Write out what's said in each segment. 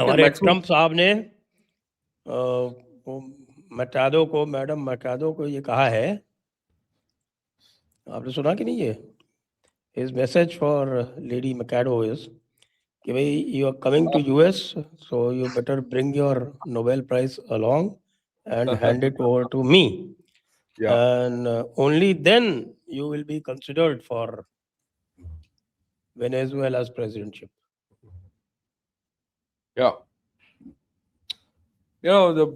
हमारे ट्रम्प साहब ने मैडम मटाडो को ये कहा है, आपने सुना कि नहीं? ये his message for lady Machado is कि भाई you are coming to US, so you better bring your Nobel prize along and hand it over to me. Yeah. And only then you will be considered for Venezuela's presidentship. Yeah. You know, the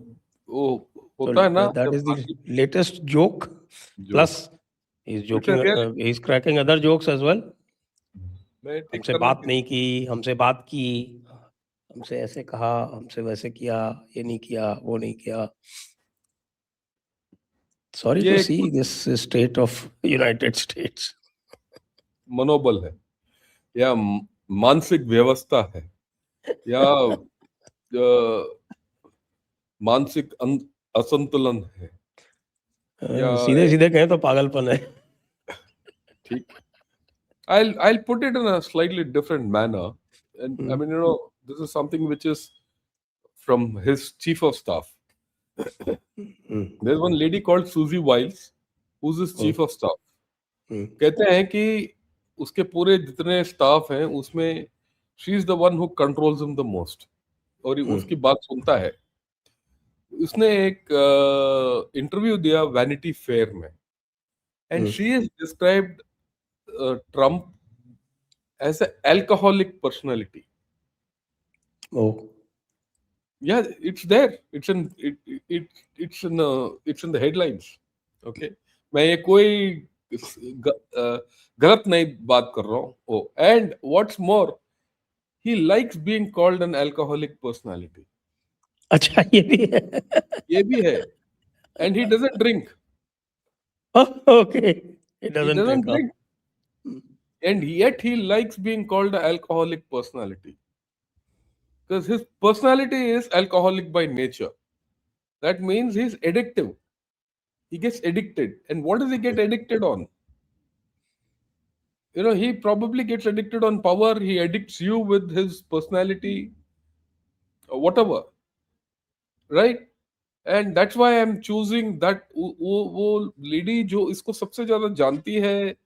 वो होता है ना, That is the latest joke. Plus he's joking, he's cracking other jokes as well. हमसे बात नहीं की, हमसे बात की, हमसे ऐसे कहा, हमसे वैसे किया, ये नहीं किया, वो नहीं किया. Sorry to see this state of United States. मनोबल है या मानसिक व्यवस्था है या मानसिक असंतुलन है या सीधे सीधे कहें तो पागलपन है. ठीक. I'll put it in a slightly different manner, and I mean, you know, this is something which is from his chief of staff. There's one lady called Susie Wiles, who's his chief of staff. कहते हैं कि उसके पूरे जितने staff हैं उसमें she is the one who controls him the most, और उसकी बात सुनता है. उसने एक इंटरव्यू दिया वैनिटी फेयर में, and she has described Trump as an alcoholic personality. Oh. Yeah, it's there. It's in the headlines. Okay, मैं ये कोई गलत नहीं बात कर रहा हूँ. Oh, and what's more, he likes being called an alcoholic personality. अच्छा, ये भी है. ये भी है. And he doesn't drink. Oh, okay. He doesn't drink. And yet he likes being called an alcoholic personality. Because his personality is alcoholic by nature. That means he's addictive. He gets addicted. And what does he get addicted on? You know, he probably gets addicted on power. He addicts you with his personality, or whatever. Right? And that's why I'm choosing that वो lady जो इसको सबसे ज्यादा जानती है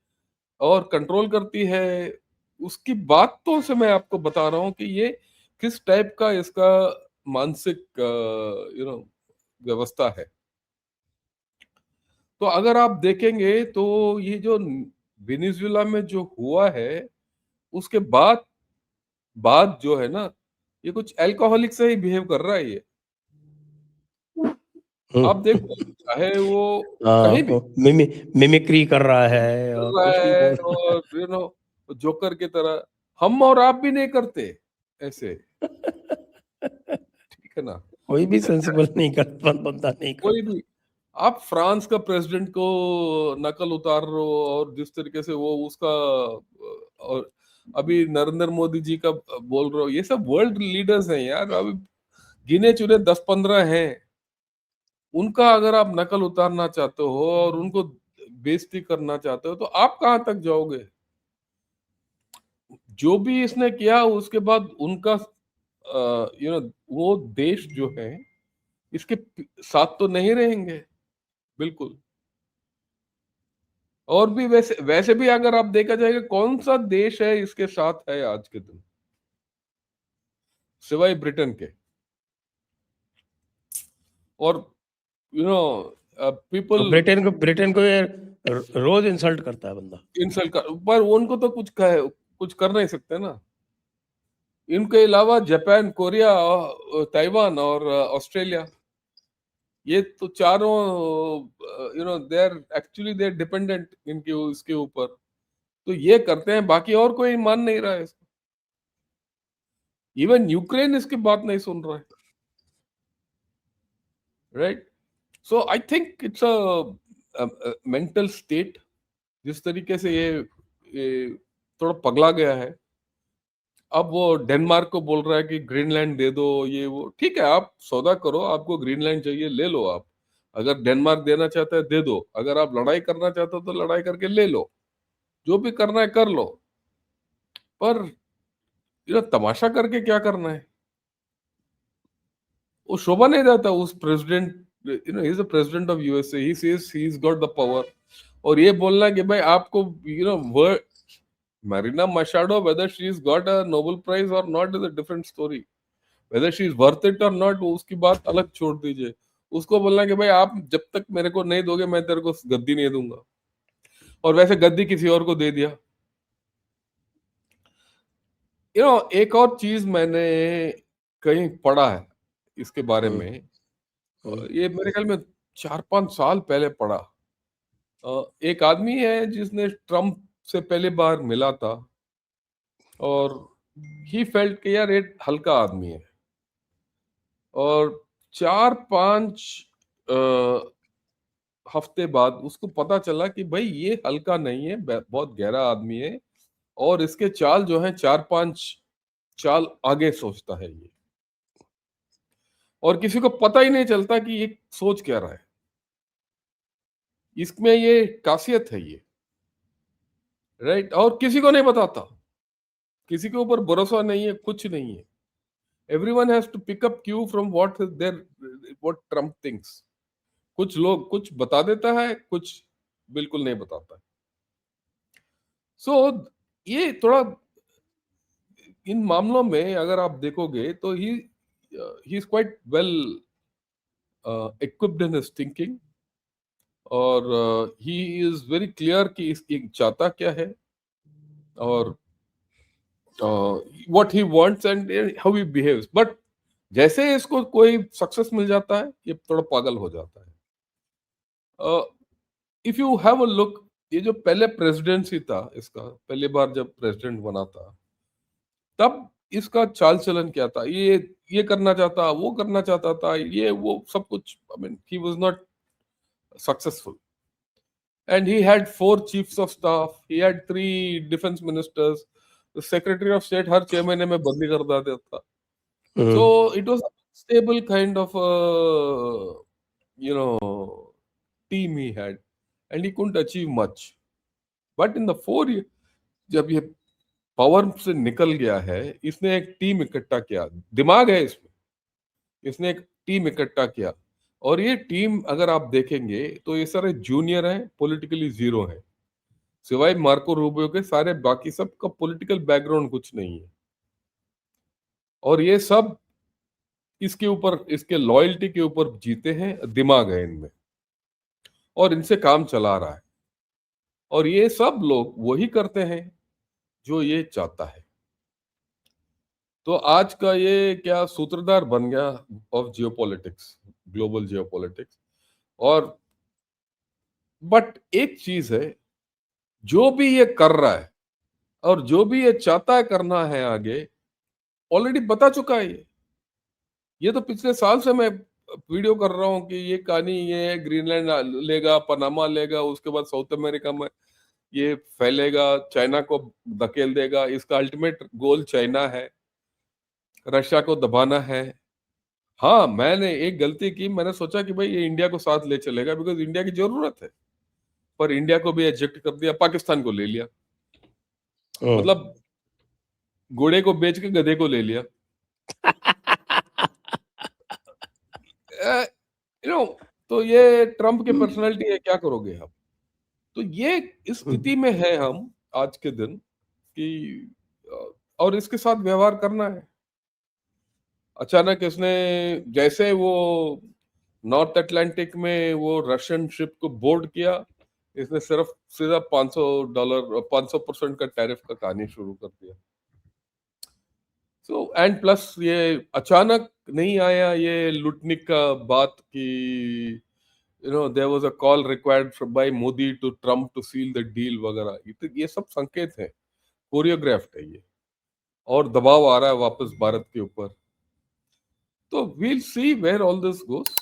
और control करती है, उसकी बातों से मैं आपको बता रहा हूं कि ये किस टाइप का इसका मानसिक व्यवस्था है. तो अगर आप देखेंगे तो ये जो वेनेजुएला में जो हुआ है उसके बाद जो है ना, ये कुछ अल्कोहलिक से ही बिहेव कर रहा है. ये आप देखो, चाहे वो कहीं भी मिमिक्री कर रहा है और कुछ भी बोल रहा है, और यू नो जोकर की तरह. हम और आप भी नहीं करते ऐसे. ठीक है ना? कोई भी सेंसिबल नहीं करता, बंदा नहीं करता. कोई भी. आप फ्रांस का प्रेसिडेंट को नकल उतार रहे हो और जिस तरीके से वो उसका, और अभी नरेंद्र मोदी जी का बोल रहे हो, ये सब वर्ल्ड लीडर्स हैं यार. अभी गिने चुने 10-15 हैं. उनका अगर आप नकल उतारना चाहते हो और उनको बेइज्जती करना चाहते हो तो आप कहां तक जाओगे? जो भी इसने किया उसके बाद उनका वो देश जो है इसके साथ तो नहीं रहेंगे बिल्कुल. और भी वैसे भी अगर आप देखा जाएगा, कौन सा देश है इसके साथ है आज के दिन सिवाय ब्रिटेन के? और पीपल ब्रिटेन को ये रोज इंसल्ट करता है बंदा. इंसल्ट कर, पर उनको तो कुछ कर नहीं सकते ना. इनके अलावा जापान, कोरिया, ताइवान और ऑस्ट्रेलिया, ये तो चारों दे आर डिपेंडेंट इसके ऊपर. तो ये करते हैं, बाकी और कोई मान नहीं रहा है इसको. इवन यूक्रेन इसकी बात नहीं सुन रहा है. Right? So I think it's a mental state. जिस तरीके से ये थोड़ा पगला गया है. अब वो डेनमार्क को बोल रहा है कि ग्रीनलैंड दे दो, ये वो. ठीक है, आप सौदा करो, आपको ग्रीनलैंड चाहिए ले लो. आप अगर डेनमार्क देना चाहता है दे दो. अगर आप लड़ाई करना चाहते हो तो लड़ाई करके ले लो. जो भी करना है कर लो. पर तमाशा करके क्या करना है? वो शोभा नहीं जाता उस president, you know, he is the president of USA, he says he is got the power, और ये बोलना कि भाई आपको, you know, word Marina Machado, whether she's got a Nobel Prize or not is a different story. Whether she is worth it or not, वो उसकी बात अलग छोड़ दीजिए। उसको बोलना कि भाई आप जब तक मेरे को नहीं दोगे मैं तेरे को गद्दी नहीं दूंगा, और वैसे गद्दी किसी और को दे दिया। यू नो, एक और चीज मैंने कहीं पढ़ा है इसके बारे में, ये मेरे ख्याल में 4-5 साल पहले पढ़ा। एक आदमी है जिसने ट्रम्प से पहली बार मिला था, और ही फेल्ट कि यार एक हल्का आदमी है, और 4-5 हफ्ते बाद उसको पता चला कि भाई ये हल्का नहीं है, बहुत गहरा आदमी है, और इसके चाल जो है 4-5 चाल आगे सोचता है ये, और किसी को पता ही नहीं चलता कि ये सोच क्या रहा है। इसमें ये खासियत है ये, राइट, और किसी को नहीं बताता, किसी के ऊपर भरोसा नहीं है, कुछ नहीं है। Everyone has to pick up cue from what Trump thinks. कुछ लोग कुछ बता देता है, कुछ बिल्कुल नहीं बताता है। So, ये थोड़ा इन मामलों में अगर आप देखोगे तो he is quite well equipped in his thinking, और he is very clear कि ये चाहता क्या है, और what he wants and how he behaves. But जैसे इसको कोई सक्सेस मिल जाता है, ये थोड़ा पागल हो जाता है। If you have a look, ये जो पहले प्रेसिडेंसी था इसका, पहली बार जब प्रेसिडेंट बना था, तब इसका चाल चलन क्या था, ये करना चाहता, वो करना चाहता था, ये वो सब कुछ, I mean he was not successful, and he had 4 chiefs of staff, he had 3 defence ministers, secretary of state हर 6 महीने में बदली कर देता था। So it was a stable kind of you know, team he had, and he couldn't achieve much. But in the 4 years, जब ये power से निकल गया है, इसने एक टीम इकट्ठा किया, दिमाग है इसमें, इसने एक टीम इकट्ठा किया, और ये टीम अगर आप देखेंगे तो ये सारे जूनियर हैं, पॉलिटिकली जीरो हैं, सिवाय मार्को रूबियो के सारे बाकी सब का पॉलिटिकल बैकग्राउंड कुछ नहीं है, और ये सब इसके ऊपर, इसके लॉयल्टी के ऊपर जीते हैं, दिमाग है इनमें, और इनसे काम चला रहा है, और ये सब लोग वही करते हैं जो ये चाहता है। तो आज का ये क्या सूत्रधार बन गया ऑफ जियोपॉलिटिक्स, ग्लोबल जियोपॉलिटिक्स। और बट एक चीज है, जो भी ये कर रहा है और जो भी ये चाहता है करना है आगे, ऑलरेडी बता चुका है ये तो पिछले साल से मैं वीडियो कर रहा हूं कि ये कहानी ये है, ग्रीनलैंड लेगा, पनामा लेगा, उसके बाद साउथ अमेरिका में ये फैलेगा, चाइना को धकेल देगा, इसका अल्टीमेट गोल चाइना है, रशिया को दबाना है। हाँ, मैंने एक गलती की, मैंने सोचा कि भाई ये इंडिया को साथ ले चलेगा बिकॉज इंडिया की जरूरत है, पर इंडिया को भी एजेक्ट कर दिया, पाकिस्तान को ले लिया, मतलब घोड़े को बेच के गधे को ले लिया। यू नो, तो ये ट्रम्प की पर्सनालिटी है, क्या करोगे आप। तो ये इस स्थिति में है हम आज के दिन कि और इसके साथ व्यवहार करना है। अचानक इसने, जैसे वो नॉर्थ अटलांटिक में वो रशियन शिप को बोर्ड किया, इसने सिर्फ सीधा $500 500% का टैरिफ का कहानी शुरू कर दिया। सो एंड प्लस ये अचानक नहीं आया ये लुटने का बात कि you know there was a call required by Modi to Trump to seal the deal वगैरह, ये सब संकेत है, कोरियोग्राफ्ड है ये, और दबाव आ रहा है वापस भारत के ऊपर। तो we'll see where all this goes.